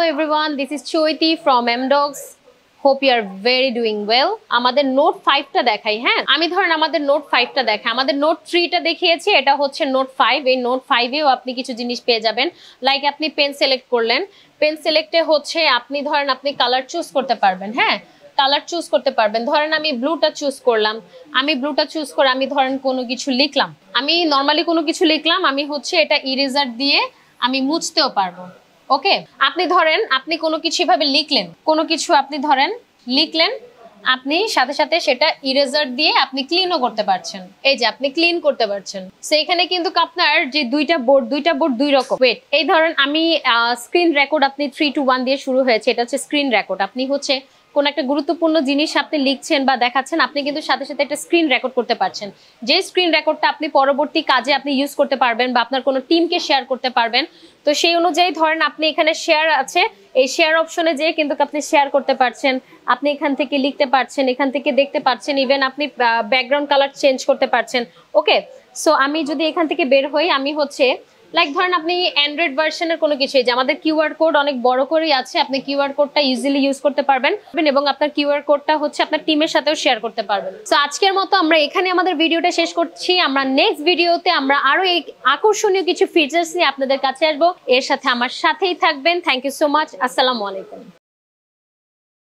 everyone, this is Choiti from MDogs. Hope you are very doing well. আমাদের note 5 টা দেখাই হ্যাঁ আমি ধরেন আমাদের নোট 5 টা দেখাই আমাদের নোট 3 টা দেখিয়েছি এটা হচ্ছে নোট 5 এই নোট 5 এও আপনি কিছু জিনিস পেয়ে যাবেন লাইক আপনি পেন সিলেক্ট করলেন পেন সিলেক্টে হচ্ছে আপনি ধরেন আপনি কালার চুজ করতে পারবেন হ্যাঁ কালার চুজ করতে পারবেন ধরেন আমি ব্লুটা চুজ করলাম আমি ব্লুটা চুজ করে আমি ধরেন কোনো কিছু লিখলাম আমি নরমালি কোনো কিছু লিখলাম আমি হচ্ছে এটা ইরেজার দিয়ে আমি মুছতেও পারবো ওকে আপনি ধরেন আপনি কোনো কিছু ভাবে লিখলেন কোনো কিছু আপনি ধরেন লিখলেন আপনি সাথে সাথে সেটা ইরেজার দিয়ে আপনি ক্লিনও করতে পারছেন এই যে আপনি ক্লিন করতে পারছেন সেইখানে কিন্তু আপনার যে দুইটা বোর্ড দুই রকম ওয়েট এই ধরেন আমি স্ক্রিন রেকর্ড আপনি 3 to 1 দিয়ে শুরু হয়েছে এটা হচ্ছে স্ক্রিন রেকর্ড আপনি হচ্ছে কোন একটা গুরুত্বপূর্ণ জিনিস আপনি লিখছেন বা দেখাচ্ছেন আপনি কিন্তু সাথে সাথে একটা স্ক্রিন রেকর্ড করতে পারছেন যে স্ক্রিন রেকর্ডটা আপনি পরবর্তী কাজে আপনি ইউজ করতে পারবেন বা আপনার কোনো টিমকে শেয়ার করতে পারবেন তো সেই অনুযায়ী ধরেন আপনি এখানে শেয়ার আছে এই শেয়ার অপশনে যেয়ে কিন্তু আপনি শেয়ার করতে পারছেন আপনি এখান থেকে লিখতে পারছেন এখান থেকে দেখতে পারছেন ইভেন আপনি ব্যাকগ্রাউন্ড কালার চেঞ্জ করতে পারছেন ওকে সো আমি যদি এখান থেকে বের হই আমি হচ্ছে লাইক ধরেন আপনি অ্যান্ড্রয়েড ভার্সনের কোনো কিছু যে আমাদের কিউআর কোড অনেক বড় করেই আছে আপনি কিউআর কোডটা ইজিলি ইউজ করতে পারবেন এবং আপনার কিউআর কোডটা হচ্ছে আপনার টিমের সাথেও শেয়ার করতে পারবেন সো আজকের মতো আমরা এখানে আমাদের ভিডিওটা শেষ করছি আমরা নেক্সট ভিডিওতে আমরা আরো এই আকর্ষণীয় কিছু ফিচার্স নিয়ে আপনাদের কাছে আসবো এর সাথে আমার সাথেই থাকবেন থ্যাংক ইউ সো মাচ আসসালামু আলাইকুম